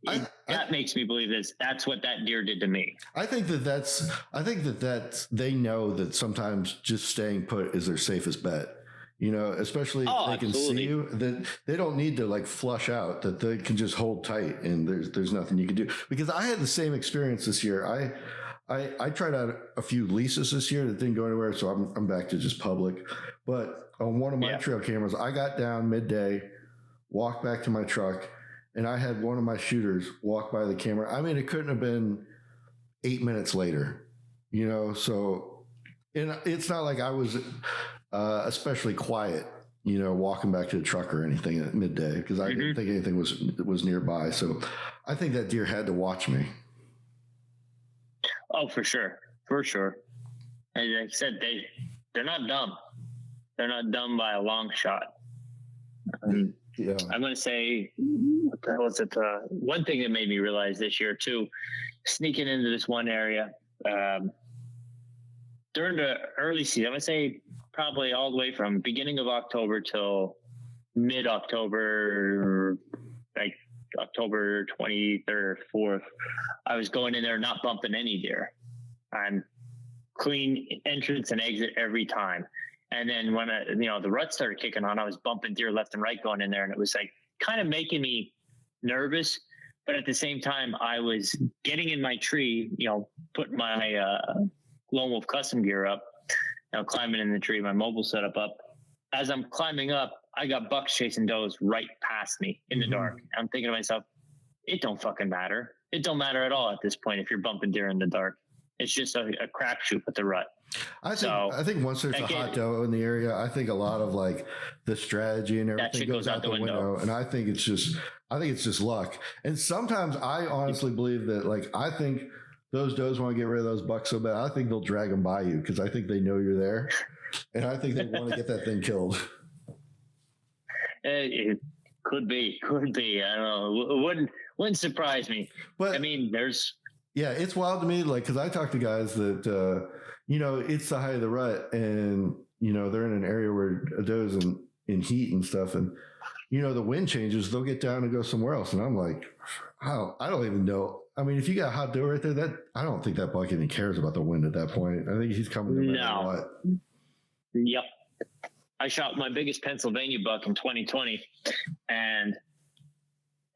that makes me believe that's what that deer did to me. I think that's they know that sometimes just staying put is their safest bet. Especially if they can see you, that they don't need to flush out, that they can just hold tight and there's nothing you can do. Because I had the same experience this year. I tried out a few leases this year that didn't go anywhere. So I'm back to just public, but on one of my trail cameras, I got down midday, walked back to my truck, and I had one of my shooters walk by the camera. I mean, it couldn't have been 8 minutes later, you know. So, and it's not like I was especially quiet, you know, walking back to the truck or anything at midday because I didn't think anything was nearby. So, I think that deer had to watch me. Oh, for sure, for sure. And like I said, they're not dumb. They're not dumb by a long shot. Yeah. I'm going to say, what the hell is it? One thing that made me realize this year too, sneaking into this one area during the early season, I'm going to say probably all the way from beginning of October till mid-October, like October 23rd or 4th, I was going in there not bumping any deer. I'm clean entrance and exit every time. And then when the rut started kicking on, I was bumping deer left and right going in there, and it was like kind of making me nervous. But at the same time, I was getting in my tree, you know, putting my Lone Wolf custom gear up, you know, climbing in the tree, my mobile setup up. As I'm climbing up, I got bucks chasing does right past me in the dark. I'm thinking to myself, it don't fucking matter. It don't matter at all at this point if you're bumping deer in the dark. It's just a crapshoot with the rut. I think once there's a hot doe in the area, I think a lot of like the strategy and everything goes out the window. And I think it's just luck. And sometimes I honestly believe that, like, I think those does want to get rid of those bucks so bad. I think they'll drag them by you because I think they know you're there, and I think they want to get that thing killed. It could be. I don't know. It wouldn't surprise me. But I mean, it's wild to me, like, because I talk to guys that, you know, it's the height of the rut and, you know, they're in an area where a doe's in heat and stuff. And, you know, the wind changes, they'll get down and go somewhere else. And I'm like, I don't even know. I mean, if you got a hot doe right there, I don't think that buck even cares about the wind at that point. I think he's coming no matter what. Yep. I shot my biggest Pennsylvania buck in 2020, and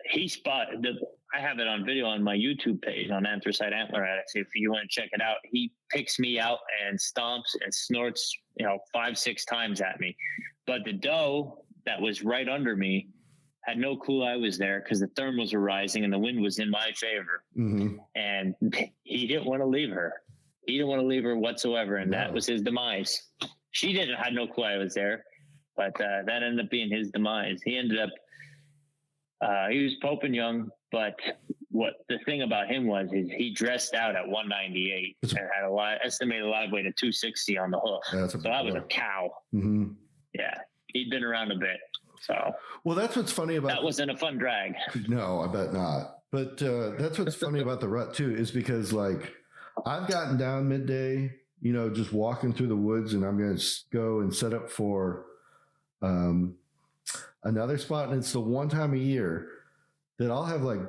he spotted I have it on video on my YouTube page on Anthracite Antler Addicts. If you want to check it out, he picks me out and stomps and snorts, you know, 5-6 times at me. But the doe that was right under me had no clue I was there because the thermals were rising and the wind was in my favor. And he didn't want to leave her. He didn't want to leave her whatsoever. And that was his demise. She had no clue I was there, but that ended up being his demise. He ended up, he was Pope and Young, but what the thing about him was is he dressed out at 198 and had estimated live weight of 260 on the hoof. So that was a cow. Yeah, he'd been around a bit. So well, that's what's funny about that. Wasn't a fun drag. No, I bet not. But that's what's funny about the rut too, is because like I've gotten down midday, you know, just walking through the woods, and I'm going to go and set up for another spot, and it's the one time a year that I'll have like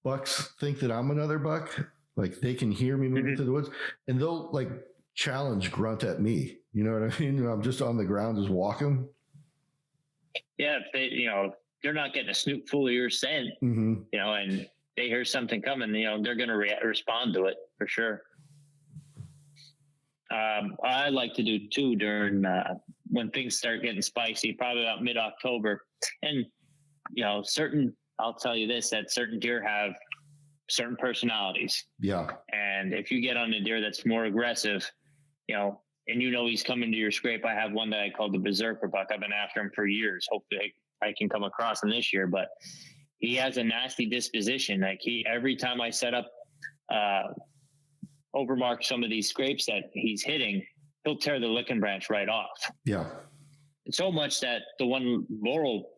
bucks think that I'm another buck, like they can hear me moving through the woods, and they'll like challenge grunt at me. You know what I mean? I'm just on the ground, just walking. Yeah, if they, you know, they're not getting a snoop full of your scent, you know, and they hear something coming, you know, they're going to respond to it for sure. I like to do too during when things start getting spicy, probably about mid-October. And, you know, I'll tell you this, that certain deer have certain personalities. Yeah. And if you get on a deer that's more aggressive, you know, and you know he's coming to your scrape. I have one that I call the Berserker buck. I've been after him for years. Hopefully I can come across him this year, but he has a nasty disposition. Like every time I set up, overmark some of these scrapes that he's hitting, he'll tear the licking branch right off. Yeah. So much that the one laurel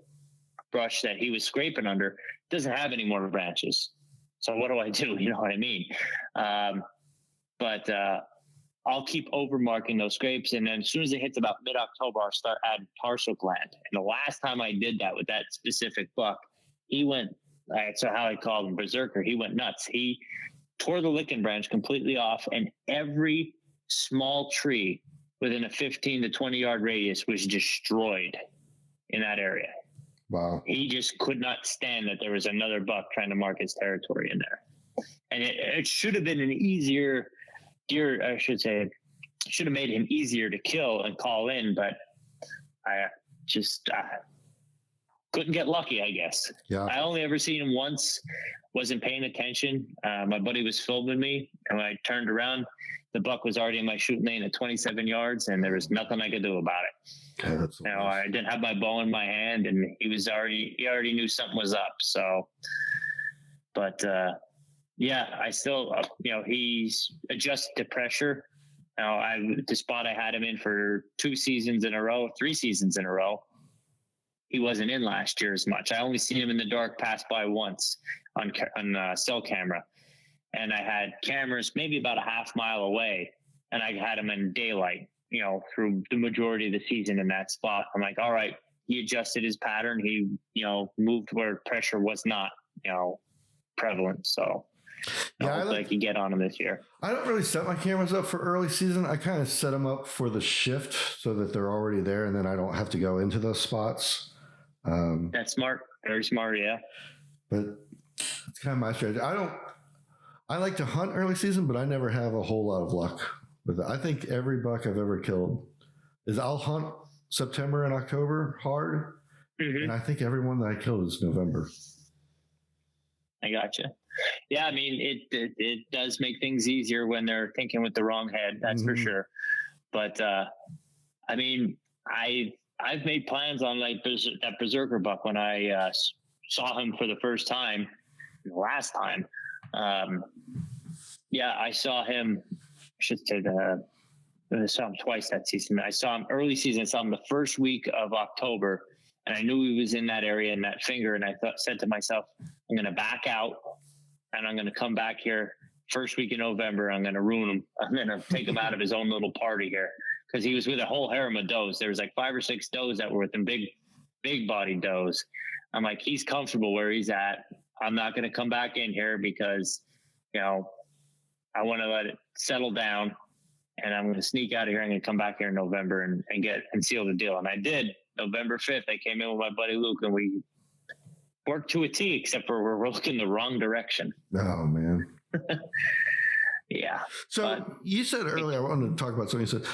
brush that he was scraping under doesn't have any more branches. So what do I do? You know what I mean? But I'll keep overmarking those scrapes. And then as soon as it hits about mid-October, I'll start adding tarsal gland. And the last time I did that with that specific buck, he went, so how I call him Berserker, he went nuts. He tore the licking branch completely off, and every small tree within a 15 to 20 yard radius was destroyed in that area. Wow. He just could not stand that there was another buck trying to mark his territory in there. And it should have been an easier deer, I should say, should have made him easier to kill and call in, but I just, couldn't get lucky, I guess. Yeah. I only ever seen him once, wasn't paying attention. My buddy was filming me, and when I turned around, the buck was already in my shooting lane at 27 yards, and there was nothing I could do about it. Okay, that's I didn't have my bow in my hand, and he already knew something was up. So, but yeah, I still, he's adjusted to pressure. The spot I had him in for 3 seasons in a row, he wasn't in last year as much. I only seen him in the dark pass by once on cell camera. And I had cameras maybe about a half mile away, and I had him in daylight, through the majority of the season in that spot. I'm like, all right, he adjusted his pattern. He, moved where pressure was not, prevalent. So I hope I can get on him this year. I don't really set my cameras up for early season. I kind of set them up for the shift so that they're already there, and then I don't have to go into those spots. That's smart. Very smart. Yeah. But it's kind of my strategy. I like to hunt early season, but I never have a whole lot of luck with it. I think every buck I've ever killed I'll hunt September and October hard. Mm-hmm. And I think every one that I killed is November. I gotcha. Yeah. I mean, it does make things easier when they're thinking with the wrong head. That's for sure. But, I mean, I've made plans on like that Berserker buck when I saw him for the first time last time. I saw him. I saw him twice that season. I saw him early season. I saw him the first week of October, and I knew he was in that area in that finger. And I said to myself, I'm going to back out, and I'm going to come back here first week in November. I'm going to ruin him. I'm going to take him out of his own little party here. Because he was with a whole harem of does. There was like 5 or 6 does that were with him, big body does. I'm like, he's comfortable where he's at. I'm not going to come back in here because, I want to let it settle down, and I'm going to sneak out of here. I'm going to come back here in November and seal the deal. And I did. November 5th, I came in with my buddy Luke, and we worked to a T, except for we're looking the wrong direction. Oh, man. Yeah. So you said earlier, I wanted to talk about something you said.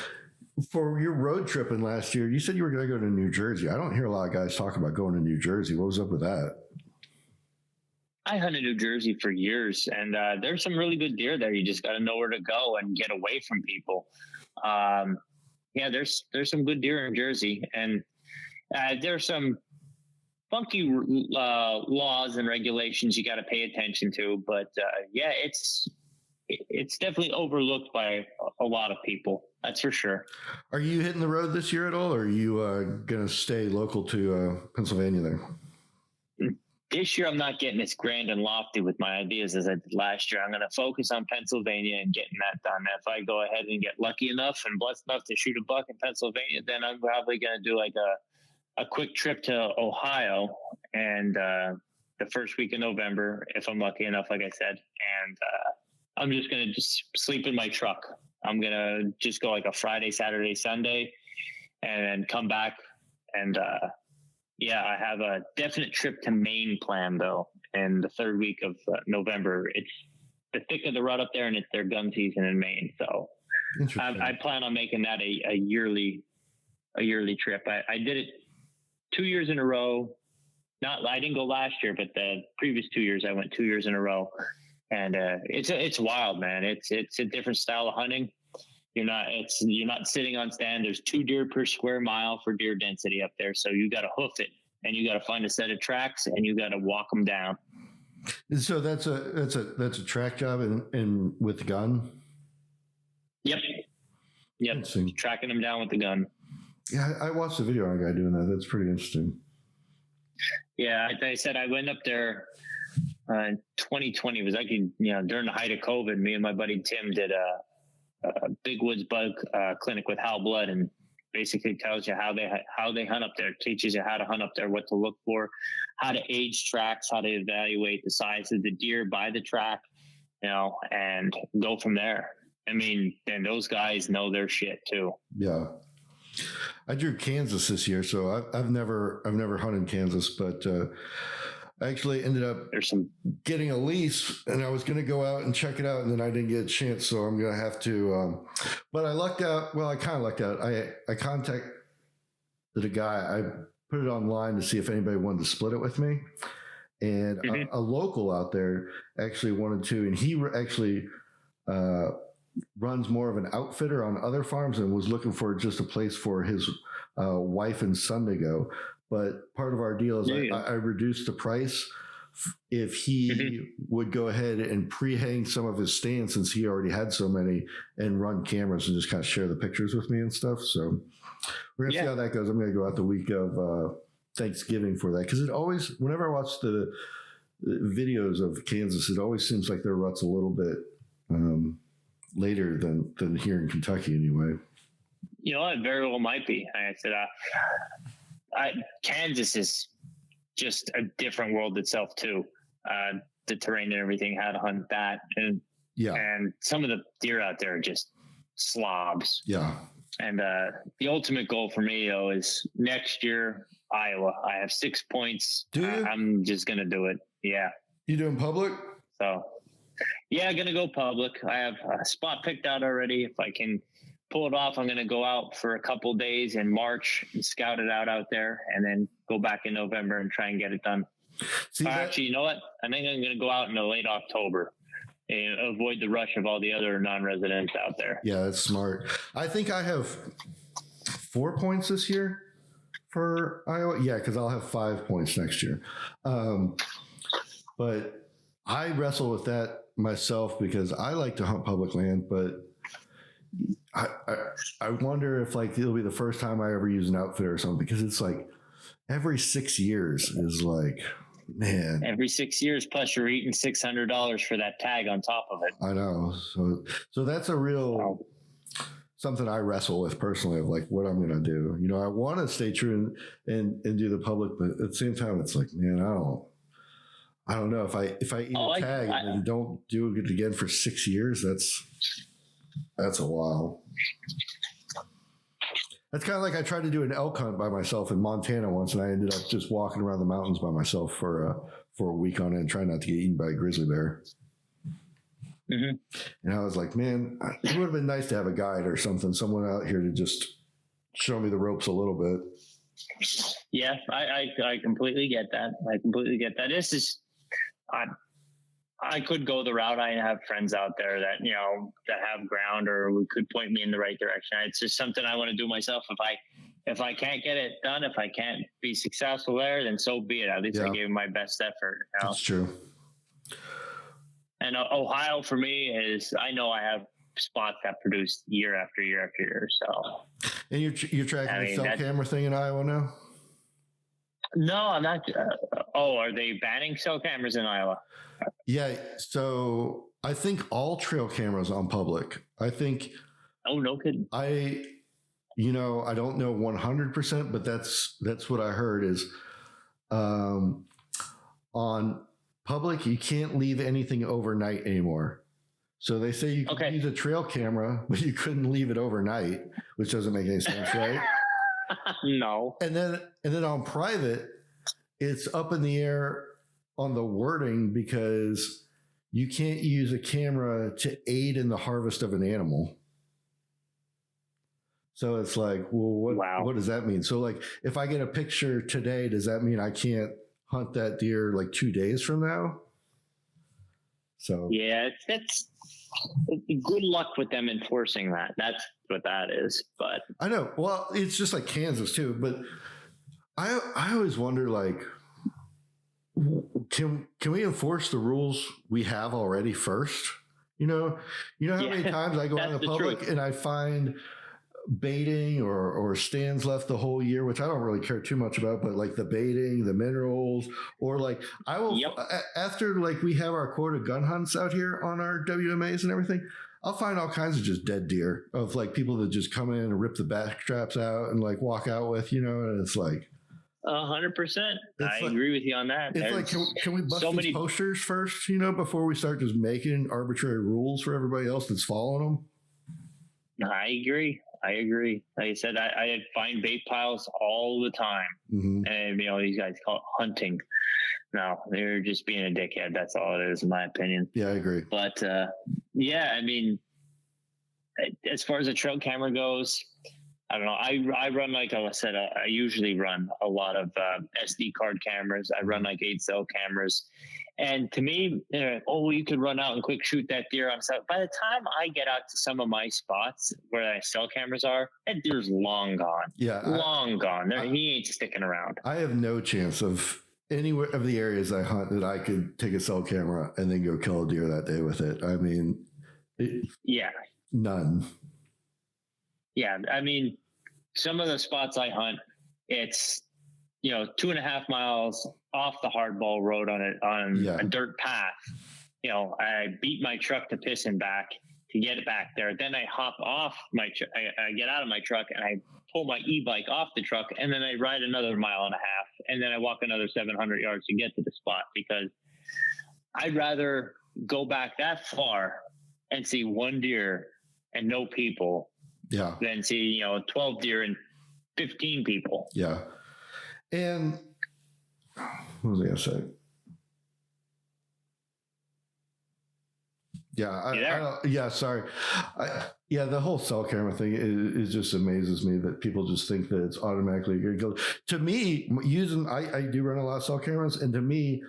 For your road tripping last year, you said you were going to go to New Jersey. I don't hear a lot of guys talk about going to New Jersey. What was up with that? I hunted New Jersey for years, and there's some really good deer there. You just got to know where to go and get away from people. There's some good deer in Jersey, and there's some funky laws and regulations you got to pay attention to. But it's definitely overlooked by a lot of people. That's for sure. Are you hitting the road this year at all, or are you going to stay local to Pennsylvania there? This year, I'm not getting as grand and lofty with my ideas as I did last year. I'm going to focus on Pennsylvania and getting that done. If I go ahead and get lucky enough and blessed enough to shoot a buck in Pennsylvania, then I'm probably going to do like a quick trip to Ohio and the first week in November, if I'm lucky enough, like I said. And I'm just going to just sleep in my truck. I'm going to just go like a Friday, Saturday, Sunday, and then come back. And I have a definite trip to Maine planned, though, in the third week of November. It's the thick of the rut up there, and it's their gun season in Maine. So I plan on making that a yearly trip. I did it 2 years in a row. I didn't go last year, but the previous 2 years I went 2 years in a row. And it's wild, man. It's a different style of hunting. You're not sitting on stand. There's 2 deer per square mile for deer density up there. So you got to hoof it, and you got to find a set of tracks, and you got to walk them down. So that's a track job and with the gun. Yep. Tracking them down with the gun. Yeah, I watched the video on a guy doing that. That's pretty interesting. Yeah, I said I went up there in 2020. It was like during the height of COVID. Me and my buddy Tim did a Big Woods Bug clinic with Hal Blood, and basically tells you how they hunt up there. Teaches you how to hunt up there, what to look for, how to age tracks, how to evaluate the size of the deer by the track, and go from there. I mean, and those guys know their shit too. Yeah. I drew Kansas this year, so I've never hunted Kansas, but I actually ended up getting a lease, and I was going to go out and check it out, and then I didn't get a chance, so I'm going to have to. But I lucked out. Well, I kind of lucked out. I contacted a guy. put it online to see if anybody wanted to split it with me. And a local out there actually wanted to, and he actually runs more of an outfitter on other farms and was looking for just a place for his wife and son to go. But part of our deal is I reduced the price if he would go ahead and pre-hang some of his stands, since he already had so many, and run cameras and just kind of share the pictures with me and stuff. So we're gonna see how that goes. I'm gonna go out the week of Thanksgiving for that, because it always, whenever I watch the videos of Kansas, it always seems like their rut's a little bit later than here in Kentucky anyway. You know, it very well might be. Like I said, Kansas is just a different world itself too. The terrain and everything, how to hunt that, and some of the deer out there are just slobs. Yeah. And the ultimate goal for me though is next year, Iowa. I have 6 points. I'm just gonna do it. Yeah. You doing public? So yeah, gonna go public. I have a spot picked out already. If I can pull it off, I'm gonna go out for a couple of days in March and scout it out there, and then go back in November and try and get it done. Actually, you know what? I think I'm gonna go out in the late October and avoid the rush of all the other non-residents out there. Yeah, that's smart. I think I have 4 points this year for Iowa. Yeah, because I'll have 5 points next year. But I wrestle with that myself because I like to hunt public land, but I wonder if like it'll be the first time I ever use an outfitter or something, because it's like every 6 years is like, man. Every 6 years, plus you're eating $600 for that tag on top of it. I know. So that's a real something I wrestle with personally, of like what I'm going to do. You know, I want to stay true and do the public, but at the same time, it's like, man, I don't know if I eat a tag and then don't do it again for 6 years. That's a while. That's kind of like I tried to do an elk hunt by myself in Montana once, and I ended up just walking around the mountains by myself for a week on end, trying not to get eaten by a grizzly bear. And I was like, man, it would have been nice to have a guide or something, someone out here to just show me the ropes a little bit. Yeah, I completely get that. This is, I could go the route. I have friends out there that, you know, that have ground or could point me in the right direction. It's just something I want to do myself. If I can't get it done, if I can't be successful there, then so be it. At least I gave my best effort. You know? That's true. And Ohio for me is, I know I have spots that produce year after year after year. So, and you're tracking the cell camera thing in Iowa now? No, I'm not. Are they banning cell cameras in Iowa? Yeah. So I think all trail cameras on public. I think. Oh, no kidding. I don't know 100%, but that's what I heard is, on public, you can't leave anything overnight anymore. So they say you can use a trail camera, but you couldn't leave it overnight, which doesn't make any sense, right? No. And then on private, it's up in the air on the wording, because you can't use a camera to aid in the harvest of an animal. So it's like, well, what does that mean? So like, if I get a picture today, does that mean I can't hunt that deer like 2 days from now? So yeah, it's good luck with them enforcing that. That's what that is. But I know. Well, it's just like Kansas too. But I always wonder, like, can we enforce the rules we have already first? You know how many times I go in the public and I find baiting or stands left the whole year, which I don't really care too much about, but like the baiting, the minerals, or like I will, after like we have our quota gun hunts out here on our WMAs and everything, I'll find all kinds of just dead deer of like people that just come in and rip the back straps out and like walk out with, and it's like 100%. I agree with you on that. It's like, can we bust these posters first, before we start just making arbitrary rules for everybody else that's following them? I agree. Like I said, I find bait piles all the time. And, these guys call it hunting. No, they're just being a dickhead. That's all it is, in my opinion. Yeah, I agree. But, I mean, as far as a trail camera goes, I don't know. I run, like I said, I usually run a lot of SD card cameras. I run like 8-cell cameras. And to me, you could run out and quick shoot that deer on stuff. By the time I get out to some of my spots where my cell cameras are, that deer's long gone. Yeah. Long gone. He ain't sticking around. I have no chance of anywhere of the areas I hunt that I could take a cell camera and then go kill a deer that day with it. I mean, none. Yeah, I mean, some of the spots I hunt, it's 2.5 miles off the hardball road on a dirt path. I beat my truck to piss and back to get it back there. Then I hop off I get out of my truck and I pull my e-bike off the truck, and then I ride another 1.5 miles, and then I walk another 700 yards to get to the spot, because I'd rather go back that far and see one deer and no people than see 12 deer and 15 people. Yeah. And what was I gonna say? Sorry. The whole cell camera thing is just amazes me that people just think that it's automatically going to go. To me, I do run a lot of cell cameras, and to me,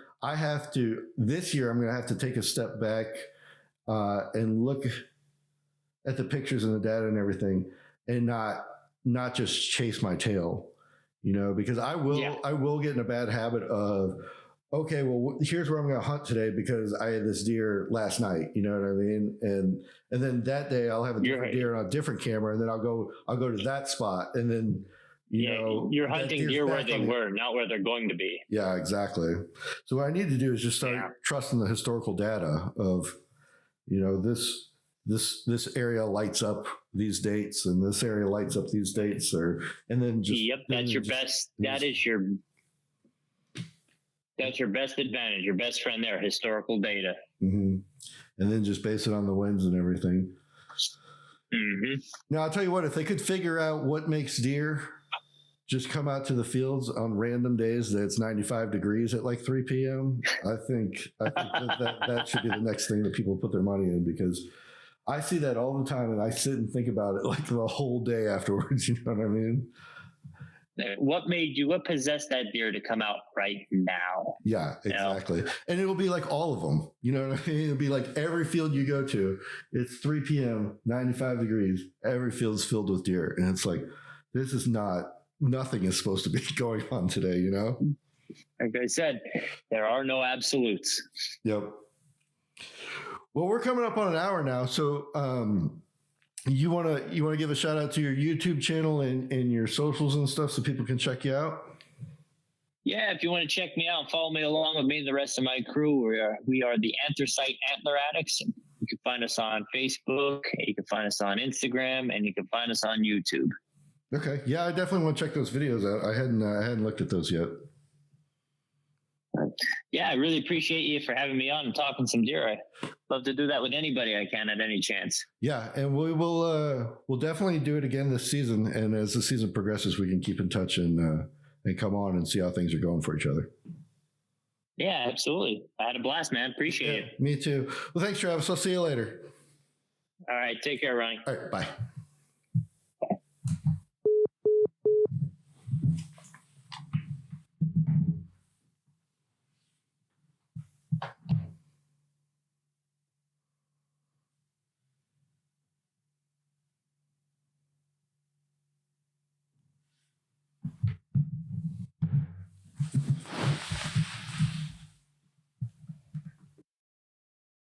this year I'm going to have to take a step back and look at the pictures and the data and everything, and not just chase my tail, because I will get in a bad habit of, okay, well, here's where I'm going to hunt today because I had this deer last night. You know what I mean? And then that day I'll have a different deer on a different camera, and then I'll go to that spot, and then you're hunting deer where they were, not where they're going to be. Yeah, exactly. So what I need to do is just start trusting the historical data of, this area lights up these dates, and this area lights up these dates, and then just that's your best. That's your best advantage, your best friend there, historical data. Mm-hmm. And then just base it on the winds and everything. Mm-hmm. Now, I'll tell you what, if they could figure out what makes deer just come out to the fields on random days that it's 95 degrees at like 3 p.m., I think that should be the next thing that people put their money in, because I see that all the time and I sit and think about it like the whole day afterwards. You know what I mean? What possessed that deer to come out right now? Yeah, exactly. And it'll be like all of them. You know what I mean? It'll be like every field you go to, it's 3 p.m., 95 degrees. Every field's filled with deer. And it's like, nothing is supposed to be going on today, Like I said, there are no absolutes. Yep. Well, we're coming up on an hour now. So, you want to give a shout out to your YouTube channel and your socials and stuff so people can check you out? Yeah, if you want to check me out, follow me along with me and the rest of my crew. We are the Anthracite Antler Addicts. You can find us on Facebook, you can find us on Instagram, and you can find us on YouTube. Okay. Yeah, I definitely want to check those videos out. I hadn't looked at those yet. Yeah, I really appreciate you for having me on and talking some deer. I love to do that with anybody I can at any chance. Yeah, and we'll definitely do it again this season. And as the season progresses, we can keep in touch and come on and see how things are going for each other. Yeah, absolutely. I had a blast, man. Appreciate it. Me too. Well, thanks, Travis. I'll see you later. All right. Take care, Ronnie. All right. Bye.